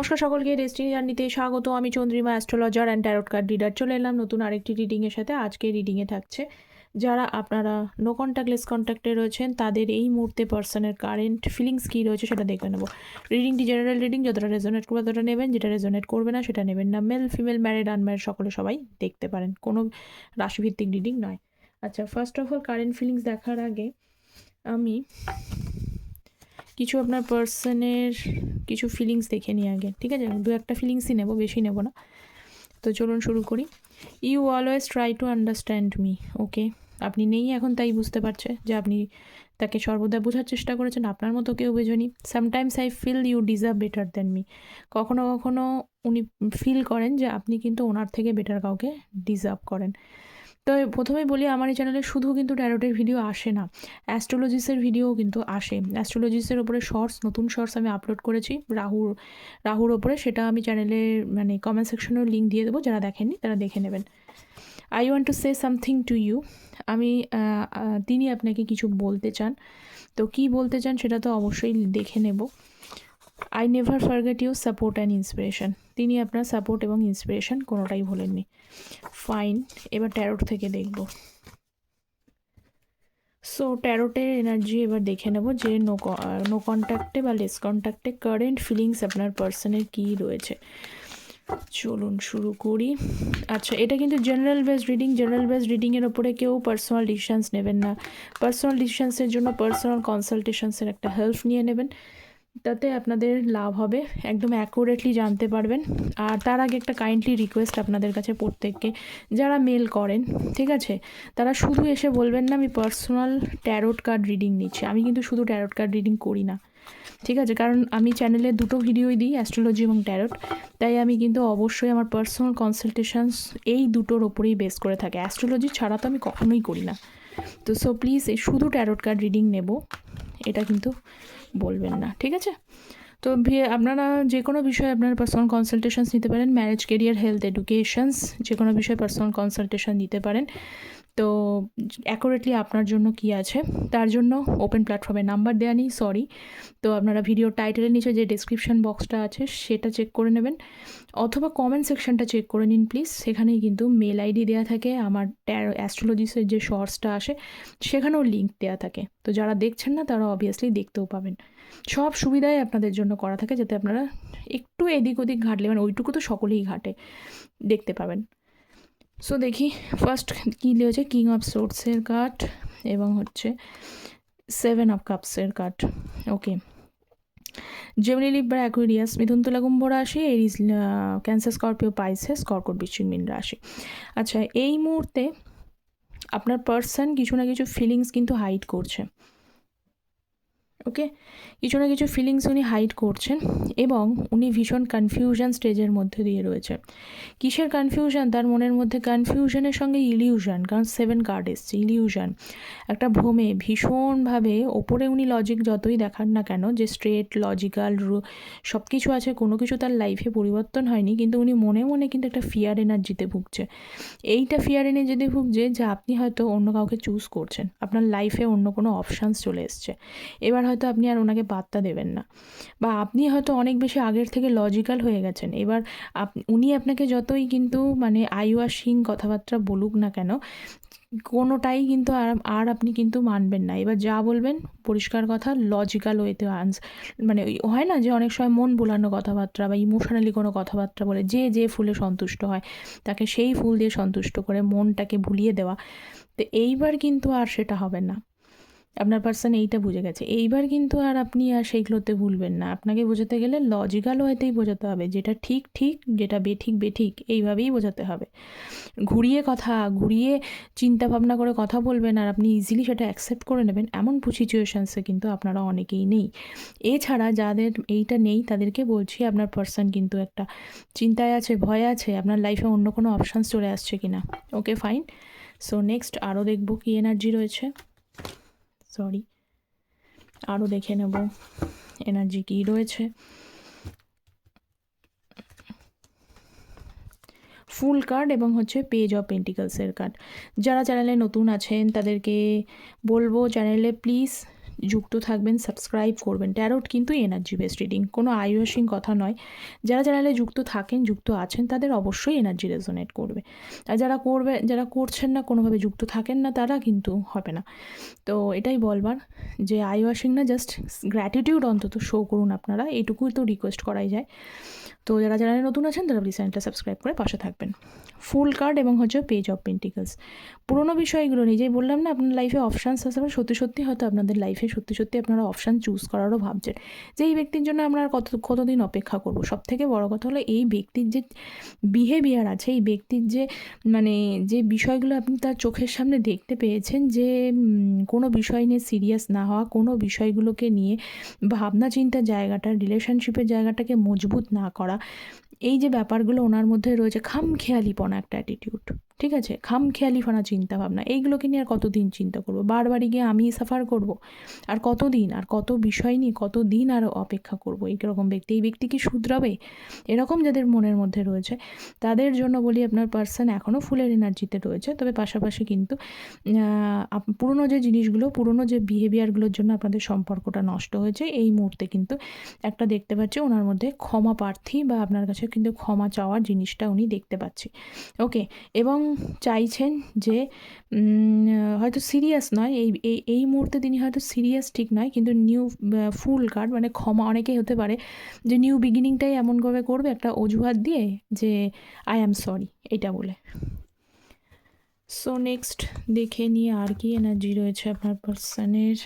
নমস্কার সকলকে, ডেস্টিনি জার্নিতে স্বাগত। আমি Chandrima, astrologer and tarot card reader. চলে এলাম নতুন আরেকটি রিডিংয়ের সাথে। আজকে রিডিংয়ে থাকছে যারা আপনারা নো কন্ট্যাক্ট লেস কন্ট্যাক্টে রয়েছেন, তাদের এই মুহূর্তে পার্সনের কারেন্ট ফিলিংস কী রয়েছে সেটা দেখে নেব। রিডিংটি জেনারেল রিডিং, যতটা রেজোনেট করবে ততটা নেবেন, যেটা রেজোনেট করবে না সেটা নেবেন না। মেল ফিমেল ম্যারিড আনম্যারিড সকলে সবাই দেখতে পারেন, কোনো রাশিভিত্তিক রিডিং নয়। আচ্ছা, first of all current feelings দেখার আগে আমি কিছু আপনার পার্সনের কিছু ফিলিংস দেখে নিই আগে, ঠিক আছে? দু একটা ফিলিংসই নেব, বেশি নেব না। তো চলুন শুরু করি। You always try to understand me. Okay, আপনি নেই এখন, তাই বুঝতে পারছে যে আপনি তাকে সর্বদা বোঝার চেষ্টা করেছেন, আপনার মতো কেউ বোঝেনি। Sometimes I feel you deserve better than me. কখনো কখনো উনি ফিল করেন যে আপনি কিন্তু ওনার থেকে বেটার কাউকে ডিজার্ভ করেন। তো প্রথমেই বলি, আমার এই চ্যানেলে শুধু কিন্তু ট্যারোটের ভিডিও আসে না, অ্যাস্ট্রোলজিসের ভিডিওও কিন্তু আসে। অ্যাস্ট্রোলজিসের ওপরে শর্টস, নতুন শর্টস আমি আপলোড করেছি রাহুর ওপরে, সেটা আমি চ্যানেলে মানে কমেন্ট সেকশনেও লিঙ্ক দিয়ে দেবো, যারা দেখেননি তারা দেখে নেবেন। I want to say something to you. তিনি আপনাকে কিছু বলতে চান, তো কি বলতে চান সেটা তো অবশ্যই দেখে নেব। I never forget you support and inspiration. তিনি আপনার সাপোর্ট এবং ইন্সপিরেশন কোনোটাই ভোলেননি। ফাইন, এবার ট্যারোট থেকে দেখব। সো ট্যারোটের এনার্জি এবার দেখে নেব যে নো কন্ট্যাক্টে বা লেস কন্ট্যাক্টে কারেন্ট ফিলিংস আপনার পার্সনের কী রয়েছে। চলুন শুরু করি। আচ্ছা, এটা কিন্তু general based reading. General based রিডিংয়ের ওপরে কেউ পার্সোনাল ডিসিশানস নেবেন না। পার্সোনাল ডিসিশানসের জন্য পার্সোনাল কনসালটেশনসের একটা হেল্প নিয়ে নেবেন, তাতে আপনাদের লাভ হবে, একদম অ্যাকুরেটলি জানতে পারবেন। আর তার আগে একটা কাইন্ডলি রিকোয়েস্ট আপনাদের কাছে প্রত্যেককে, যারা মেল করেন, ঠিক আছে, তারা শুধু এসে বলবেন না আমি পার্সোনাল ট্যারোট কার্ড রিডিং নিচ্ছি। আমি কিন্তু শুধু ট্যারোট কার্ড রিডিং করি না, ঠিক আছে? কারণ আমি চ্যানেলে দুটো ভিডিওই দিই, অ্যাস্ট্রোলজি এবং ট্যারোট, তাই আমি কিন্তু অবশ্যই আমার পার্সোনাল কনসালটেশনস এই দুটোর ওপরেই বেস করে থাকে। অ্যাস্ট্রোলজি ছাড়া তো আমি কখনোই করি না। তো সো প্লিজ, এই শুধু ট্যারোট কার্ড রিডিং নেব এটা কিন্তু বলবেন না, ঠিক আছে? তো আপনারা যে কোনো বিষয়ে আপনারা পার্সোনাল কনসালটেশনস নিতে পারেন। ম্যারেজ, কেরিয়ার, হেলথ, এডুকেশনস, যে কোনো বিষয়ে পার্সোনাল কনসালটেশন নিতে পারেন। তো অ্যাকুরেটলি আপনার জন্য কি আছে তার জন্য ওপেন প্ল্যাটফর্মে নাম্বার দেওয়া নেই, সরি। তো আপনারা ভিডিও টাইটেলের নিচে যে ডেসক্রিপশন বক্সটা আছে সেটা চেক করে নেবেন, অথবা কমেন্ট সেকশনটা চেক করে নিন প্লিজ। সেখানেই কিন্তু মেল আইডি দেওয়া থাকে, আমার অ্যাস্ট্রোলজিসের যে শর্টসটা আসে সেখানেও লিঙ্ক দেওয়া থাকে। তো যারা দেখছেন না তারা অবভিয়াসলি দেখতেও পাবেন। সব সুবিধাই আপনাদের জন্য করা থাকে, যাতে আপনারা একটু এদিক ওদিক ঘাটলে, মানে ওইটুকু তো সকলেই ঘাটে, দেখতে পাবেন। সো দেখি ফার্স্ট কী হচ্ছে। কিং অফ সোর্টসের কার্ড এবং হচ্ছে 7 অফ কাপসের card. Okay, Gemini, Libra, Aquarius, মিথুন, তুলা, কুম্ভ রাশি, এরিস, ক্যান্সার, স্করপিও, পাইসেস, কর্কট, বৃশ্চিক, মীন রাশি। আচ্ছা, এই মুহূর্তে আপনার পার্সন কিছু না কিছু ফিলিংস কিন্তু হাইড করছে। ওকে, কিছু না কিছু ফিলিংস উনি হাইড করছেন এবং উনি ভীষণ কনফিউশন স্টেজের মধ্যে দিয়ে রয়েছে। কিসের কনফিউশন? তার মনের মধ্যে কনফিউশনের সঙ্গে ইলিউশন, কারণ 7 কার্ড এসছে, ইলিউশন, একটা ভ্রমে ভীষণভাবে। ওপরে উনি লজিক যতই দেখান না কেন, যে স্ট্রেট লজিক্যাল সব কিছু আছে, কোনো কিছু তার লাইফে পরিবর্তন হয়নি, কিন্তু উনি মনে মনে কিন্তু একটা ফিয়ার এনার্জিতে ভুগছে। এইটা ফিয়ার এনার্জিতে ভুগছে যে আপনি হয়তো অন্য কাউকে চুজ করছেন, আপনার লাইফে অন্য কোনো অপশানস চলে এসছে, এবার হয়তো আপনি আর ওনাকে পাত্তা দেবেন না, বা আপনি হয়তো অনেক বেশি আগের থেকে লজিক্যাল হয়ে গেছেন। এবার উনি আপনাকে যতই কিন্তু মানে আইওয়াশিং কথাবার্তা বলুক না কেন, কোনোটাই কিন্তু আর আপনি কিন্তু মানবেন না। এবার যা বলবেন পরিষ্কার কথা, লজিক্যাল ওয়েতে মানে হয় না যে অনেক সময় মন ভোলানো কথাবার্তা বা ইমোশনালি কোনো কথাবার্তা বলে, যে ফুলে সন্তুষ্ট হয় তাকে সেই ফুল দিয়ে সন্তুষ্ট করে মনটাকে ভুলিয়ে দেওয়া। তো এইবার কিন্তু আর সেটা হবে না। আপনার পার্সন এইটা বুঝে গেছে। এইবার কিন্তু আর আপনি আর সেইগুলোতে ভুলবেন না। আপনাকে বোঝাতে গেলে লজিক্যাল ওয়েতেই বোঝাতে হবে, যেটা ঠিক ঠিক, যেটা বেঠিক বেঠিক, এইভাবেই বোঝাতে হবে। ঘুরিয়ে চিন্তা ভাবনা করে কথা বলবেন আর আপনি ইজিলি সেটা অ্যাকসেপ্ট করে নেবেন, এমন সিচুয়েশানসে কিন্তু আপনারা অনেকেই নেই। এছাড়া যাদের এইটা নেই তাদেরকে বলছি, আপনার পার্সন কিন্তু একটা চিন্তায় আছে, ভয় আছে, আপনার লাইফে অন্য কোনো অপশানস চলে আসছে কি না। Okay fine. সো নেক্সট আরও দেখবো কী এনার্জি রয়েছে, আরও দেখে নেব এনার্জি কী রয়েছে। ফুল কার্ড এবং হচ্ছে পেজ অফ পেন্টিকলসের কার্ড। যারা চ্যানেলে নতুন আছেন তাদেরকে বলবো, চ্যানেলে প্লিজ যুক্ত থাকবেন, সাবস্ক্রাইব করবেন। ট্যারোট কিন্তু এনার্জি বেসড রিডিং, কোনো আই ওয়াশিং কথা নয়। যারা চ্যানেলে যুক্ত থাকেন, যুক্ত আছেন, তাদের অবশ্যই এনার্জি রেজোনেট করবে। আর যারা করছেন না, কোনোভাবে যুক্ত থাকেন না, তারা কিন্তু হবে না। তো এটাই বলবার যে আই ওয়াশিং না, জাস্ট গ্র্যাটিটিউড অন্তত শো করুন আপনারা, এইটুকুই তো রিকোয়েস্ট করাই যায়। তো যারা চ্যানেলে নতুন আছেন তারা প্লিজ চ্যানেলটা সাবস্ক্রাইব করে পাশে থাকবেন। ফুল কার্ড এবং হচ্ছে পেজ অফ পেন্টিকলস, পুরোনো বিষয়গুলো নিজেই বললাম না, আপনার লাইফে অপশানস আসবে, সত্যি সত্যি হয়তো আপনাদের লাইফে সত্যি সত্যি আপনারা অপশান চুজ করারও ভাবছেন যে এই ব্যক্তির জন্য আমরা আর কতদিন অপেক্ষা করব। সব থেকে বড় কথা হলো এই ব্যক্তির যে বিহেভিয়ার আছে, এই ব্যক্তির যে মানে যে বিষয়গুলো আপনি তার চোখের সামনে দেখতে পেয়েছেন, যে কোনো বিষয় নিয়ে সিরিয়াস না হওয়া, কোনো বিষয়গুলোকে নিয়ে ভাবনা চিন্তার জায়গাটা, রিলেশনশিপের জায়গাটাকে মজবুত না করা, এই যে ব্যাপারগুলো ওনার মধ্যে রয়েছে, খামখেয়ালিপনা একটা অ্যাটিটিউড, ঠিক আছে, খামখেয়ালিপনা চিন্তা ভাবনা, এইগুলোকে নিয়ে আর কতদিন চিন্তা করবো, বারবারই গিয়ে আমি সাফার করব, আর কতদিন, আর কত বিষয় নিয়ে কতদিন আর অপেক্ষা করবো। এইরকম ব্যক্তি, এই ব্যক্তি কি শুধরাবে, এরকম যাদের মনের মধ্যে রয়েছে তাদের জন্য বলি আপনার পার্সন এখনও ফুলের এনার্জিতে রয়েছে। তবে পাশাপাশি কিন্তু পুরনো যে জিনিসগুলো, পুরনো যে বিহেভিয়ারগুলোর জন্য আপনাদের সম্পর্কটা নষ্ট হয়েছে, এই মুহূর্তে কিন্তু একটা দেখতে পাচ্ছি ওনার মধ্যে ক্ষমা প্রার্থী বা আপনার কাছে কিন্তু ক্ষমা চাওয়ার জিনিসটা উনি দেখতে পাচ্ছি। ওকে, এবং চাইছেন যে হয়তো সিরিয়াস নয়, এই এই এই মুহূর্তে তিনি হয়তো সিরিয়াস ঠিক নয়, কিন্তু নিউ ফুল কার্ড মানে ক্ষমা, অনেকেই হতে পারে যে নিউ বিগিনিংটাই এমনভাবে করবে একটা অজুহাত দিয়ে যে আই অ্যাম সরি এটা বলে। সো নেক্সট দেখে নিয়ে আর কি এনার্জি রয়েছে আপনার পার্সনের।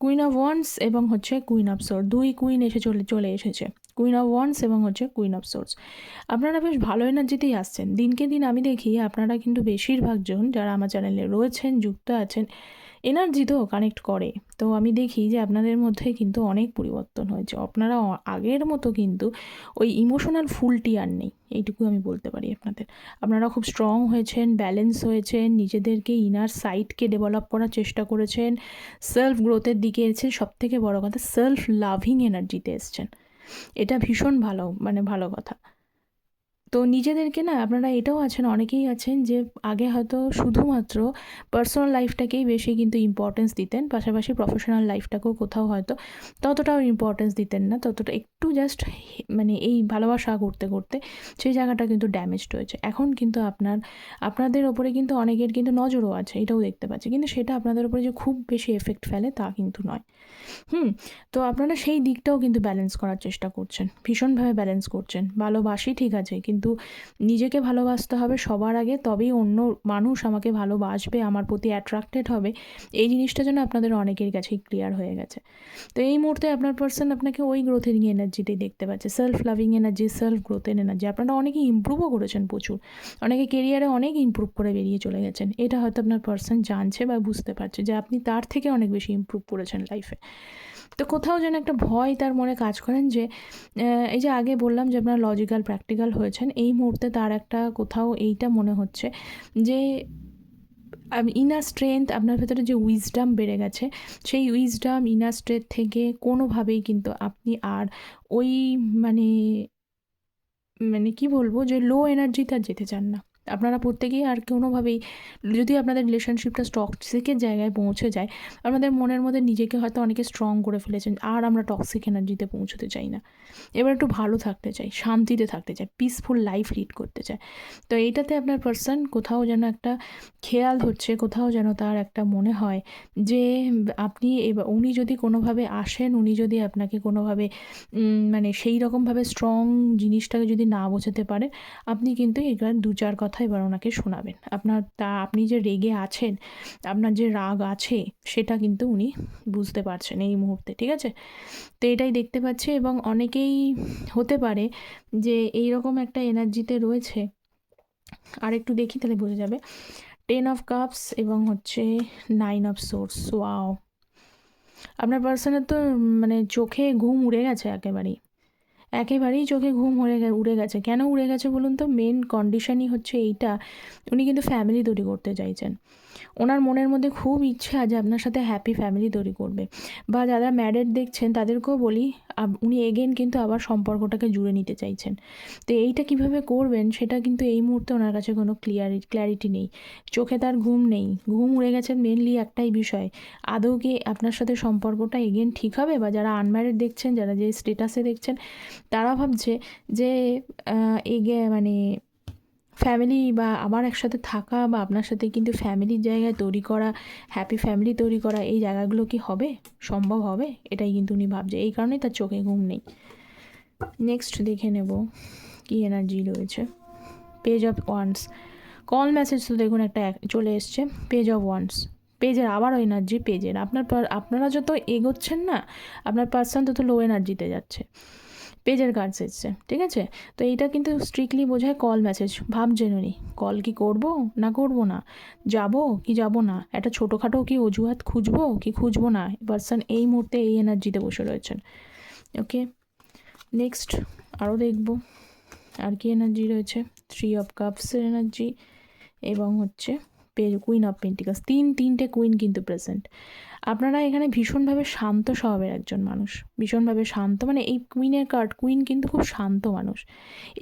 কুইন অফ ওয়ান্স এবং হচ্ছে কুইন অফ সোর্স, দুই কুইন চলে এসেছে, কুইন অফ ওয়ান্স এবং হচ্ছে কুইন অফ সোর্স। আপনারা বেশ ভালো এনার্জিতেই আসছেন, দিনকে দিন আমি দেখি আপনারা কিন্তু বেশিরভাগ জন যারা আমার চ্যানেলে রয়েছেন, যুক্ত আছেন, এনার্জি তো কানেক্ট করে, তো আমি দেখি যে আপনাদের মধ্যে কিন্তু অনেক পরিবর্তন হয়েছে। আপনারা আগের মতো কিন্তু ওই ইমোশনাল ফুলটি আর নেই, এইটুকু আমি বলতে পারি আপনাদের। আপনারা খুব স্ট্রং হয়েছেন, ব্যালেন্স হয়েছেন, নিজেদেরকে ইনার সাইডকে ডেভেলপ করার চেষ্টা করেছেন, সেলফ গ্রোথের দিকে এসেছেন, সবথেকে বড় কথা সেলফ লাভিং এনার্জিতে এসছেন, এটা ভীষণ ভালো কথা। তো নিজেদেরকে না, আপনারা এটাও আছেন, অনেকেই আছেন যে আগে হয়তো শুধুমাত্র পার্সোনাল লাইফটাকেই বেশি কিন্তু ইম্পর্টেন্স দিতেন, পাশাপাশি প্রফেশনাল লাইফটাকেও কোথাও হয়তো ততটাও ইম্পর্টেন্স দিতেন না, ততটা একটু জাস্ট এই ভালোবাসা করতে করতে সেই জায়গাটা কিন্তু ড্যামেজড হয়েছে। এখন কিন্তু আপনাদের ওপরে কিন্তু অনেকের কিন্তু নজরও আছে, এটাও দেখতে পাচ্ছি, কিন্তু সেটা আপনাদের ওপরে যে খুব বেশি এফেক্ট ফেলে তা কিন্তু নয়। তো আপনারা সেই দিকটাও কিন্তু ব্যালেন্স করার চেষ্টা করছেন, ভীষণভাবে ব্যালেন্স করছেন। ভালোবাসি ঠিক আছে, কিন্তু নিজেকে ভালোবাসতে হবে সবার আগে, তবেই অন্য মানুষ আমাকে ভালোবাসবে, আমার প্রতি অ্যাট্রাক্টেড হবে, এই জিনিসটা যেন আপনাদের অনেকের কাছেই ক্লিয়ার হয়ে গেছে। তো এই মুহূর্তে আপনার পার্সন আপনাকে ওই গ্রোথিং এনার্জিটাই দেখতে পাচ্ছে, সেলফ লাভিং এনার্জি, সেলফ গ্রোথের এনার্জি। আপনারা অনেকে ইম্প্রুভও করেছেন প্রচুর, অনেকে কেরিয়ারে অনেক ইম্প্রুভ করে বেরিয়ে চলে গেছেন, এটা হয়তো আপনার পার্সন জানছে বা বুঝতে পারছে যে আপনি তার থেকে অনেক বেশি ইম্প্রুভ করেছেন লাইফে। তো কোথাও যেন একটা ভয় তার মনে কাজ করেন যে এই যে আগে বললাম যে আপনারা লজিক্যাল প্র্যাকটিক্যাল হয়েছেন, এই মুহূর্তে তার একটা কোথাও এইটা মনে হচ্ছে যে ইনার স্ট্রেংথ, আপনার ভেতরে যে উইজডাম বেড়ে গেছে, সেই উইজডাম ইনার স্ট্রেংথ থেকে কোনোভাবেই কিন্তু আপনি আর ওই মানে কি বলবো, যে লো এনার্জিতে আর যেতে চান না। আপনারা প্রত্যেকেই আর কোনোভাবেই, যদি আপনাদের রিলেশনশিপটা টক্সিকের জায়গায় পৌঁছে যায়, আপনাদের মনের মধ্যে নিজেকে হয়তো অনেকে স্ট্রং করে ফেলেছেন, আর আমরা টক্সিক এনার্জিতে পৌঁছতে চাই না, এবার একটু ভালো থাকতে চাই, শান্তিতে থাকতে চাই, পিসফুল লাইফ লিড করতে চাই। তো এইটাতে আপনার পার্সন কোথাও যেন একটা খেয়াল হচ্ছে, কোথাও যেন তার একটা মনে হয় যে আপনি উনি যদি কোনোভাবে আসেন, উনি যদি আপনাকে কোনোভাবে সেই রকমভাবে স্ট্রং জিনিসটাকে যদি না বোঝাতে পারে, আপনি কিন্তু এবার 2-4 কথা এবার ওনাকে শোনাবেন। আপনি যে রেগে আছেন, আপনার যে রাগ আছে, সেটা কিন্তু উনি বুঝতে পারছেন এই মুহূর্তে, ঠিক আছে? তো এটাই দেখতে পাচ্ছি, এবং অনেকেই হতে পারে যে এইরকম একটা এনার্জিতে রয়েছে। আর একটু দেখি তাহলে বোঝা যাবে। 10 অফ কাপস এবং হচ্ছে 9 অফ সোর্স। ওয়াও, আপনার পার্সনের তো চোখে ঘুম উড়ে গেছে একেবারেই চোখে ঘুম উড়ে গেছে। কেন উড়ে গেছে বলুন তো? মেন কন্ডিশনই হচ্ছে এইটা, উনি কিন্তু ফ্যামিলি তৈরি করতে চাইছেন। ওনার মনের মধ্যে খুব ইচ্ছা যে আপনার সাথে হ্যাপি ফ্যামিলি তৈরি করবে। বা যারা ম্যারিড দেখছেন তাদেরকেও বলি, উনি এগেন কিন্তু আবার সম্পর্কটাকে জুড়ে নিতে চাইছেন। তো এইটা কিভাবে করবেন সেটা কিন্তু এই মুহূর্তে ওনার কাছে কোনো ক্ল্যারিটি নেই। চোখে তার ঘুম নেই, ঘুম উড়ে গেছে মেনলি একটাই বিষয়, আদৌ কি আপনার সাথে সম্পর্কটা এগেন ঠিক হবে? বা যারা আনম্যারিড দেখছেন, যারা যে স্টেটাসে দেখছেন, তারা ভাবছে যে মানে ফ্যামিলি বা আবার একসাথে থাকা বা আপনার সাথে কিন্তু ফ্যামিলির জায়গায় তৈরি করা, হ্যাপি ফ্যামিলি তৈরি করা, এই জায়গাগুলো কি হবে, সম্ভব হবে? এটাই কিন্তু উনি ভাবছে, এই কারণেই তার চোখে ঘুম নেই। নেক্সট দেখে নেব কী এনার্জি রয়েছে। Page of wands, call message তো দেখুন একটা চলে এসছে। পেজ অফ ওয়ান্স, পেজের আবারও এনার্জি পেজের। আপনারা যত এগোচ্ছেন না, আপনার পার্সন তত লো এনার্জিতে যাচ্ছে। পেজের কার্ডস এসছে, ঠিক আছে? তো এইটা কিন্তু স্ট্রিক্টলি বোঝায় কল মেসেজ। ভাবছেন উনি কল কি করব না করব না, যাব কি যাব না, একটা ছোটোখাটো কি অজুহাত খুঁজবো কি খুঁজবো না, পার্সন এই মুহূর্তে এই এনার্জিতে বসে রয়েছেন। ওকে, নেক্সট আরও দেখব আর কি এনার্জি রয়েছে। 3 অফ কাপসের এনার্জি এবং হচ্ছে কুইন অফ পেন্টিকালস। তিনটে কুইন কিন্তু প্রেজেন্ট। আপনারা এখানে ভীষণভাবে শান্ত স্বভাবের একজন মানুষ, ভীষণভাবে শান্ত, মানে এই কুইনের কার্ড, কুইন কিন্তু খুব শান্ত মানুষ,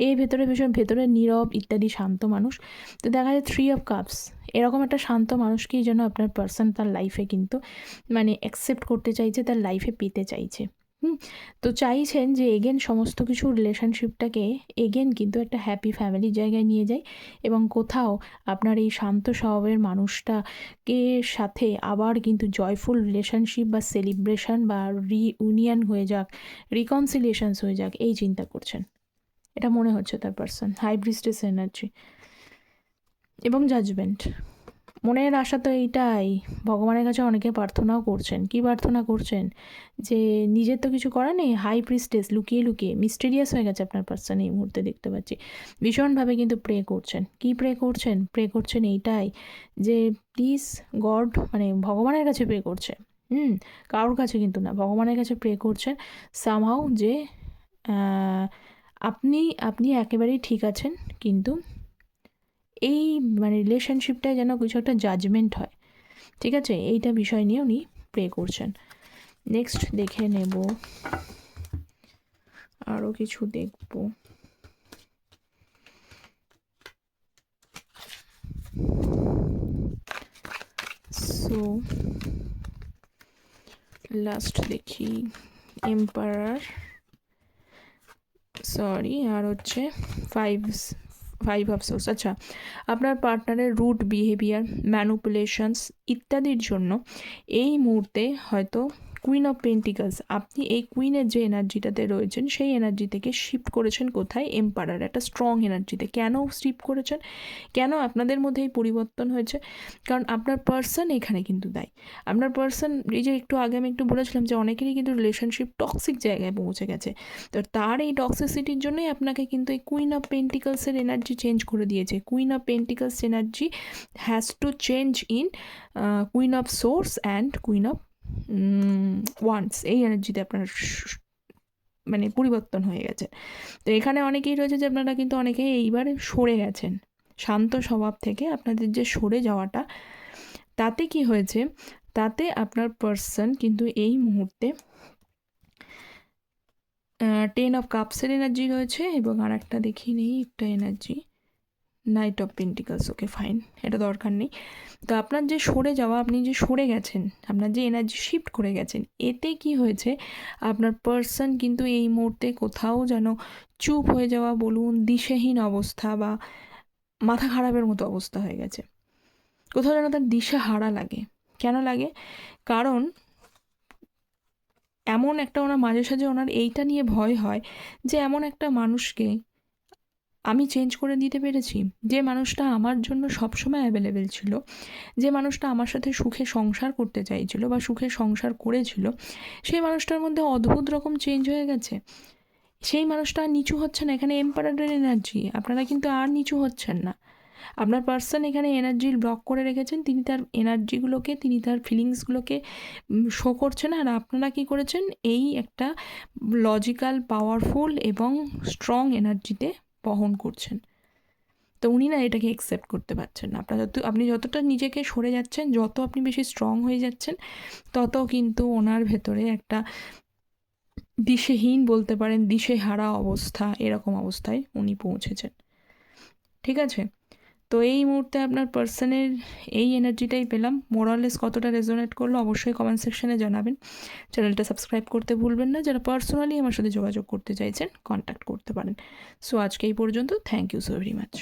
এই ভেতরে নীরব ইত্যাদি শান্ত মানুষ। তো দেখা যায় 3 অফ কাপস, এরকম একটা শান্ত মানুষকেই যেন আপনার পার্সন তার লাইফে কিন্তু মানে অ্যাকসেপ্ট করতে চাইছে, তার লাইফে পেতে চাইছে। তো চাইছেন যে এগেন সমস্ত কিছু রিলেশনশিপটাকে এগেন কিন্তু একটা হ্যাপি ফ্যামিলির জায়গায় নিয়ে যায়, এবং কোথাও আপনার এই শান্ত স্বভাবের মানুষটাকে সাথে আবার কিন্তু জয়ফুল রিলেশনশিপ বা সেলিব্রেশন বা রিউনিয়ন হয়ে যাক, রিকনসিলিয়েশনস হয়ে যাক, এই চিন্তা করছেন। এটা মনে হচ্ছে তার পার্সন। হাই প্রিস্টেস এনার্জি এবং জাজমেন্ট। মনের আশা তো এইটাই, ভগবানের কাছে অনেকে প্রার্থনাও করছেন। কি প্রার্থনা করছেন? যে নিজের তো কিছু করার নেই, হাই প্রিস্টেস লুকিয়ে লুকিয়ে মিস্টেরিয়াস হয়ে গেছে আপনার পার্সন এই মুহূর্তে, দেখতে পাচ্ছি ভীষণভাবে কিন্তু প্রে করছেন। কি প্রে করছেন? প্রে করছেন এইটাই যে প্লিজ গড, মানে ভগবানের কাছে প্রে করছে, কারোর কাছে কিন্তু না, ভগবানের কাছে প্রে করছেন সামহাউ যে আপনি একেবারেই ঠিক আছেন, কিন্তু এই মানে রিলেশনশিপটায় যেন কিছু একটা জাজমেন্ট হয়, ঠিক আছে? এইটা বিষয় নিয়ে উনি প্রে করছেন। নেক্সট দেখে নেব, আরও কিছু দেখব। সো লাস্ট দেখি এম্পারার, সরি, আর হচ্ছে ফাইভ অফ সোর্স। আচ্ছা, আপনার পার্টনারের রুড বিহেভিয়ার, ম্যানুপুলেশনস ইত্যাদির জন্য এই মুহূর্তে হয়তো কুইন অফ পেন্টিকালস, আপনি এই কুইনের যে এনার্জিটাতে রয়েছেন সেই এনার্জি থেকে শিফট করেছেন কোথায়? এম্পারার, একটা স্ট্রং এনার্জিতে। কেন শিফট করেছেন? কেন আপনাদের মধ্যে এই পরিবর্তন হয়েছে? কারণ আপনার পার্সন এখানে কিন্তু দায়ী। আপনার পার্সন, এই যে একটু আগে আমি একটু বলেছিলাম যে অনেকেরই কিন্তু রিলেশনশিপ টক্সিক জায়গায় পৌঁছে গেছে, তো তার এই টক্সিসিটির জন্যই আপনাকে কিন্তু এই কুইন অফ পেন্টিকালসের এনার্জি চেঞ্জ করে দিয়েছে। Queen of pentacles energy has to change in queen of swords and queen of wands, এই এনার্জিতে আপনার মানে পরিবর্তন হয়ে গেছে। তো এখানে অনেকেই রয়েছে যে আপনারা কিন্তু অনেকেই এইবার সরে গেছেন শান্ত স্বভাব থেকে। আপনাদের যে সরে যাওয়াটা, তাতে কি হয়েছে? তাতে আপনার পার্সন কিন্তু এই মুহূর্তে 10 অফ কাপসের এনার্জি রয়েছে, এবং আর একটা দেখি নেই একটা energy, night of pentacles. Okay fine, এটা দরকার নেই। তো আপনার যে সরে যাওয়া, আপনি যে সরে গেছেন, আপনার যে এনার্জি শিফট করে গেছেন, এতে কি হয়েছে? আপনার পার্সন কিন্তু এই মুহূর্তে কোথাও যেন চুপ হয়ে যাওয়া বলুন, দিশেহীন অবস্থা বা মাথা খারাপের মতো অবস্থা হয়ে গেছে। কোথাও যেন তার দিশা হারা লাগে। কেন লাগে? কারণ এমন একটা ওনার মাঝে সাঝে ওনার এইটা নিয়ে ভয় হয় যে এমন একটা মানুষকে আমি চেঞ্জ করে দিতে পেরেছি, যে মানুষটা আমার জন্য সবসময় অ্যাভেলেবেল ছিল, যে মানুষটা আমার সাথে সুখে সংসার করতে চাইছিল বা সুখে সংসার করেছিল, সেই মানুষটার মধ্যে অদ্ভুত রকম চেঞ্জ হয়ে গেছে। সেই মানুষটা আর নিচু হচ্ছে না। এখানে এম্পারারের এনার্জি, আপনারা কিন্তু আর নিচু হচ্ছেন না। আপনার পার্সন এখানে এনার্জি ব্লক করে রেখেছেন, তিনি তার এনার্জিগুলোকে, তিনি তার ফিলিংসগুলোকে শো করছেন, আর আপনারা কী করেছেন? এই একটা লজিক্যাল, পাওয়ারফুল এবং স্ট্রং এনার্জিতে বহন করছেন। তো উনি না এটাকে অ্যাকসেপ্ট করতে পারছেন না। আপনি যতটা নিজেকে সরে যাচ্ছেন, যত আপনি বেশি স্ট্রং হয়ে যাচ্ছেন, তত কিন্তু ওনার ভেতরে একটা দিশেহীন বলতে পারেন, দিশেহারা অবস্থা, এরকম অবস্থায় উনি পৌঁছেছেন। ঠিক আছে? তো এই মুহূর্তে আপনার পার্সনের এই এনার্জিটাই পেলাম। মোরালেস কতটা রেজোনেট করলো অবশ্যই কমেন্ট সেকশনে জানাবেন। চ্যানেলটা সাবস্ক্রাইব করতে ভুলবেন না। যারা পার্সোনালি আমার সাথে যোগাযোগ করতে চাইছেন, কন্ট্যাক্ট করতে পারেন। সো আজকে এই পর্যন্ত। Thank you so very much.